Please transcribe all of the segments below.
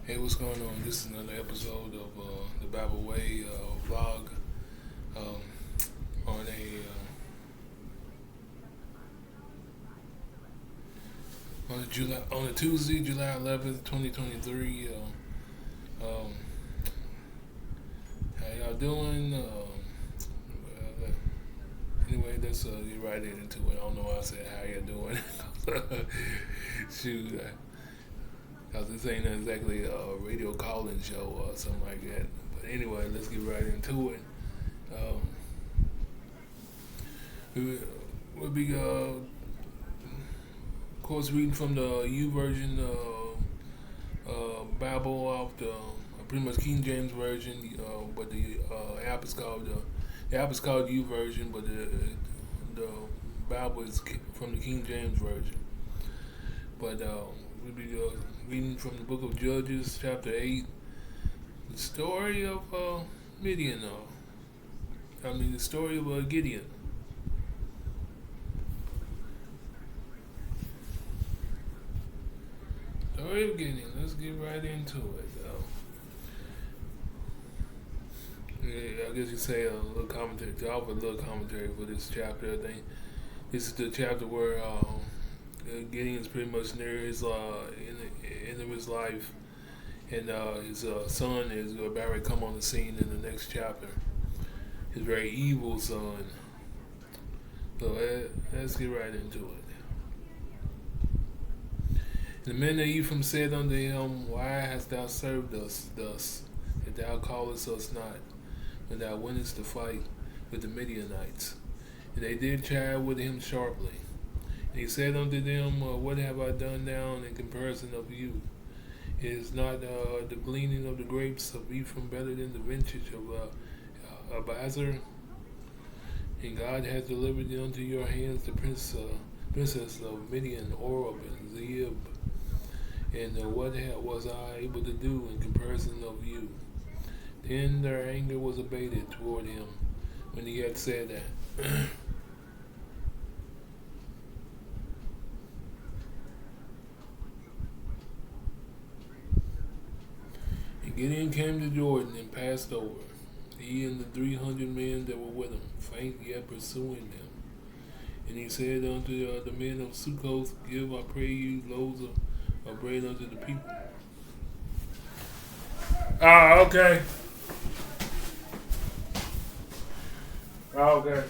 Hey, what's going on? This is another episode of the Bible Way vlog um, on a Tuesday, July 11th, 2023. Um, how y'all doing? Anyway, let's get right into it. I don't know why I said how y'all doing. Shoot, because this ain't exactly a radio call-in show or something like that. But anyway, let's get right into it. Um, we, we'll be of course, reading from the U version Bible off the pretty much King James version, but the app is called U version, but the Bible is from the King James version. But we'll be reading from the book of Judges, chapter 8, the story of Midian. The story of Gideon. Story of Gideon. Let's get right into it. Yeah, I guess you say a little commentary, to offer a little commentary for this chapter. I think this is the chapter where Gideon's pretty much near his end of his life, and his son is about to come on the scene in the next chapter. His very evil son. So let's get right into it. And the men of Ephraim said unto him, Why hast thou served us thus, that thou callest us not, when thou wentest to fight with the Midianites? And they did chide with him sharply. And he said unto them, What have I done now in comparison of you? Is not the gleaning of the grapes of Ephraim better than the vintage of Abazar? And God hath delivered unto your hands the princess of Midian, Oreb, and Zeeb. And what was I able to do in comparison of you? Then their anger was abated toward him when he had said that. And Gideon came to Jordan and passed over, he and the 300 men that were with him, faint yet pursuing them. And he said unto the men of Sukkoth, Give, I pray you, loaves of bread unto the people. Ah, okay. Ah, okay.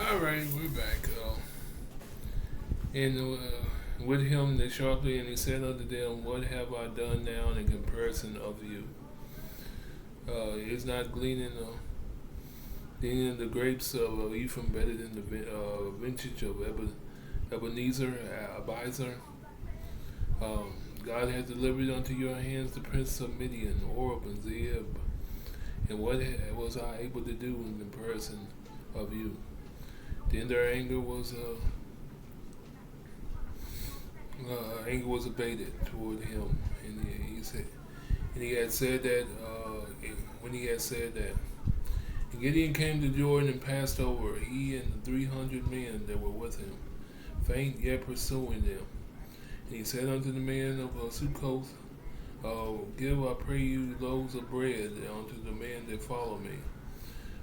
All right, we're back. And with him they sharply, and he said unto them, What have I done now in comparison of you? Is not gleaning the grapes of Ephraim better than the vintage of Ebenezer, Abizer? God hath delivered unto your hands the prince of Midian, Oreb, and Zeeb. And what was I able to do in comparison of you? Then their anger was abated toward him, and he said, and he had said that when he had said that, and Gideon came to Jordan and passed over, he and the 300 men that were with him, faint yet pursuing them. And he said unto the men of Sukkoth, Give, I pray you, loaves of bread unto the men that follow me.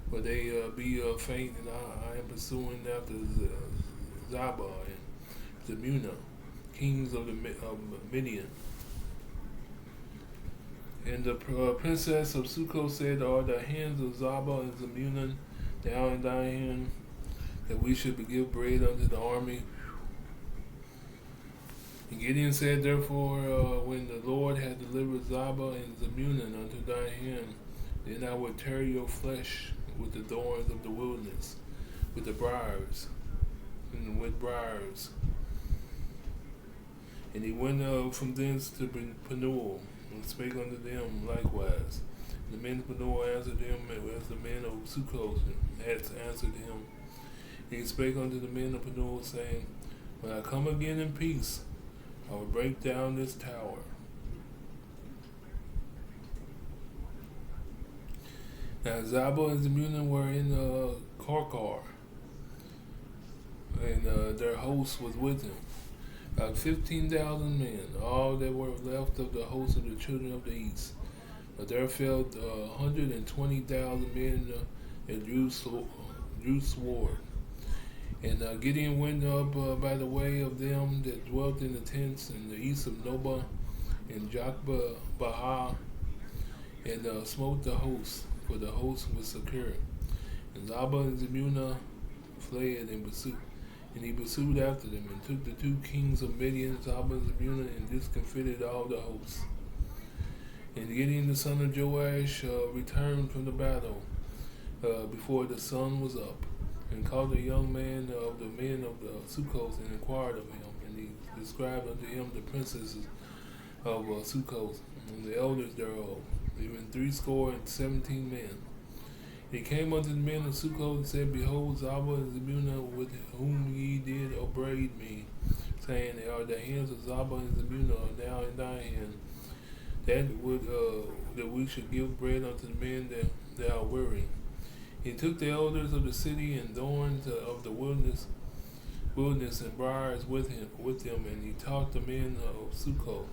For they be faint, and I am pursuing after Zabah and Zebunah, kings of Midian. And the princess of Sukkoth said, Are the hands of Zabah and Zebunah now in thy hand, that we should give bread unto the army? And Gideon said, Therefore, when the Lord had delivered Zabah and Zebunah unto thy hand, then I would tear your flesh with the thorns of the wilderness, with the briars, and with briars. And he went from thence to Penuel, and spake unto them likewise. And the men of Penuel answered him as the men of Sukkoth had answered him. And he spake unto the men of Penuel, saying, When I come again in peace, I will break down this tower. Now Zabah and Zebunah were in Karkar, and their host was with him, about 15,000 men, all that were left of the host of the children of the east. But there fell 120,000 men and drew sword. And Gideon went up by the way of them that dwelt in the tents in the east of Nobah and Jokbah, and smote the host, for the host was secure. And Zabah and Zebunah fled and pursued, and he pursued after them, and took the 2 kings of Midian, Zabah and Zebunah, and discomfited all the hosts. And Gideon the son of Joash returned from the battle before the sun was up, and called a young man of the men of the Sukkoth, and inquired of him. And he described unto him the princesses of Sukkoth, and the elders thereof, even 70 men. And he came unto the men of Sukkoth, and said, Behold, Zabah and Zebunah, with whom ye did upbraid me, saying, Are the hands of Zabah and Zebunah now in thy hand, that we should give bread unto the men that are weary? He took the elders of the city and thorns of the wilderness and briars with them, and he taught the men of Sukkoth.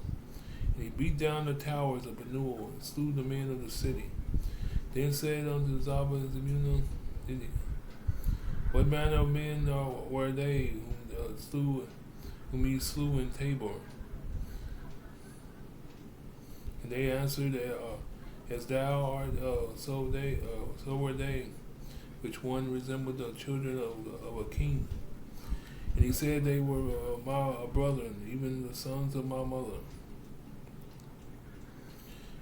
And he beat down the towers of Penuel, and slew the men of the city. Then said unto Zabah and Zebunah, What manner of men were they whom ye slew in Tabor? And they answered, As thou art, so were they, which one resembled the children of a king. And he said, They were my brethren, even the sons of my mother.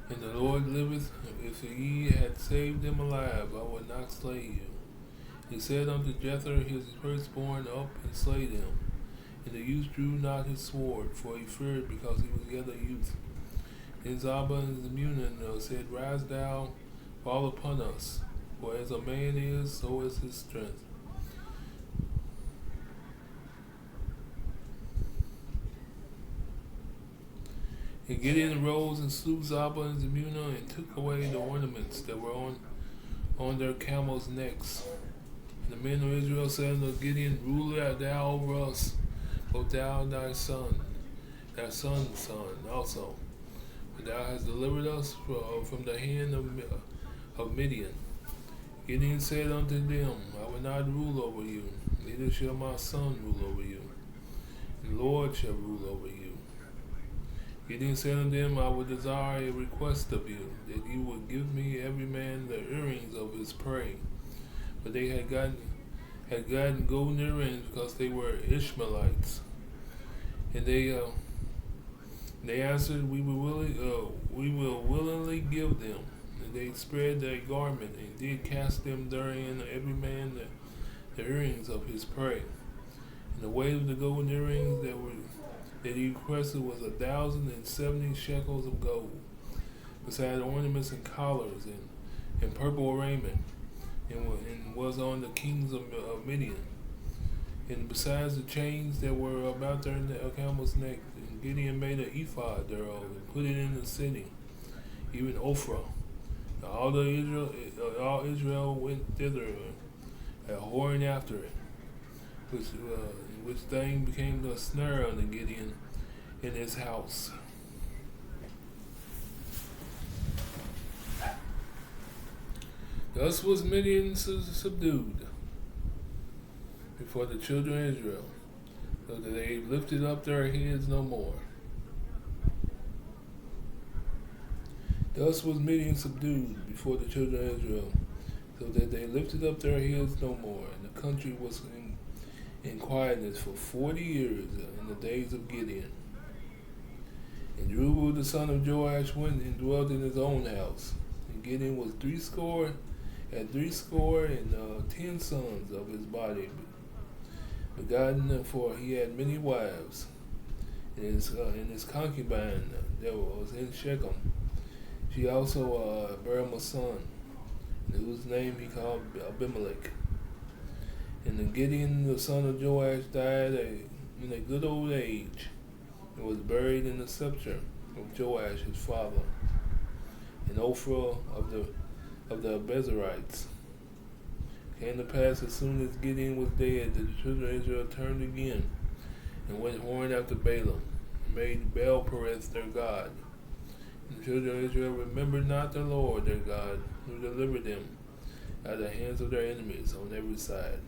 And the Lord liveth, if ye had saved them alive, I would not slay you. He said unto Jether his firstborn, Up and slay them. And the youth drew not his sword, for he feared, because he was yet a youth. Then Zabah and Zebunah said, Rise thou, fall upon us, for as a man is, so is his strength. And Gideon arose and slew Zabah and Zebunah, and took away the ornaments that were on their camels' necks. And the men of Israel said unto Gideon, Ruler thou over us, both thou and thy son's son also. For thou hast delivered us from the hand of Midian. Gideon said unto them, I will not rule over you, neither shall my son rule over you. The Lord shall rule over you. Gideon said unto them, I would desire a request of you, that you would give me every man the earrings of his prey. For they had had gotten golden earrings because they were Ishmaelites, and they answered, we will willingly give them. And they spread their garment and did cast them therein, every man the earrings of his prey. And the weight of the golden earrings that he requested was 1,070 shekels of gold, besides ornaments and collars and purple raiment, and was on the kings of Midian. And besides the chains that were about their camel's neck, and Gideon made an ephod thereof and put it in the city, even Ophrah. All Israel went thither, whoring after it, which thing became a snare unto Gideon in his house. Thus was Midian subdued before the children of Israel, so that they lifted up their heads no more. Thus was Midian subdued before the children of Israel, so that they lifted up their heads no more. And the country was in quietness for 40 years in the days of Gideon. And Jerubbaal the son of Joash went and dwelt in his own house. And Gideon was had 10 sons of his body, begotten, for he had many wives. And his concubine that was in Shechem, she also bare him a son, whose name he called Abimelech. And then Gideon the son of Joash died in a good old age, and was buried in the sepulchre of Joash his father, in Ophrah of the Bezerites. Came to pass, as soon as Gideon was dead, that the children of Israel turned again, and went whoring after Balaam, and made Baal-pereth their god. And the children of Israel remembered not the Lord their God, who delivered them out of the hands of their enemies on every side.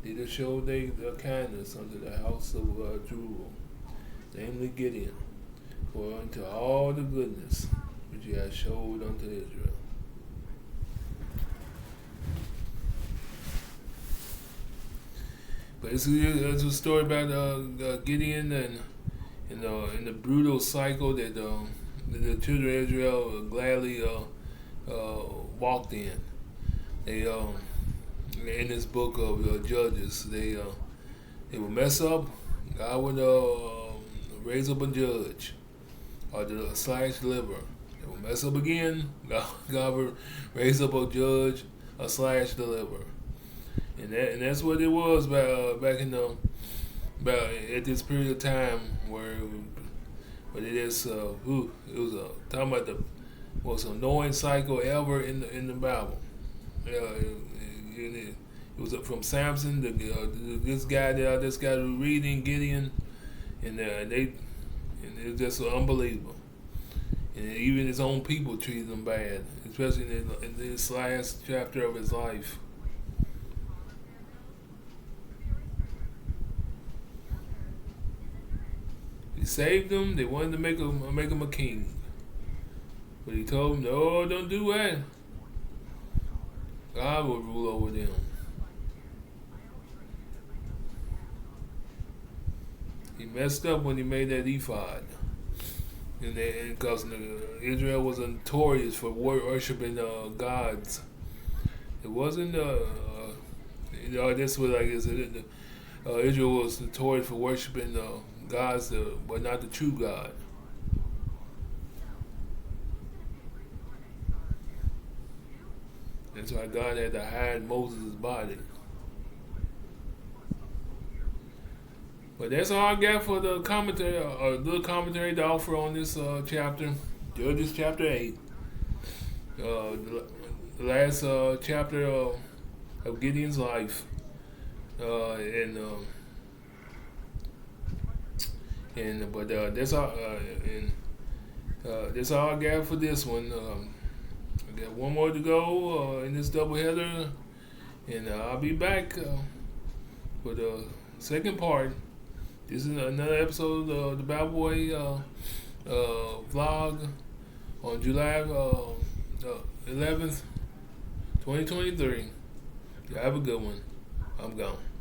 Neither showed they their kindness unto the house of Jerubbaal, namely Gideon, for unto all the goodness which he had showed unto Israel. But it's a story about Gideon and the brutal cycle that the children of Israel gladly walked in. They in this book of Judges, they would mess up. God would raise up a judge or slash deliver. They would mess up again. God would raise up a judge or slash deliver. And that's what it was back in about at this period of time where it is it was talking about the most annoying cycle ever in the Bible. It was from Samson to this guy reading Gideon, and it was just unbelievable. And even his own people treated him bad, especially in this last chapter of his life. He saved them. They wanted to make him a king, but he told them, "No, don't do that. God will rule over them." He messed up when he made that ephod, and because Israel was notorious for worshiping gods. It wasn't this was like Israel was notorious for worshiping gods, but not the true God. That's why God had to hide Moses' body. But that's all I got for the commentary, a little commentary to offer on this chapter, Judges chapter 8. The last chapter of Gideon's life. But that's all. That's all I got for this one. I got one more to go in this doubleheader, and I'll be back for the second part. This is another episode of the Bad Boy vlog on July 11th, 2023. You have a good one. I'm gone.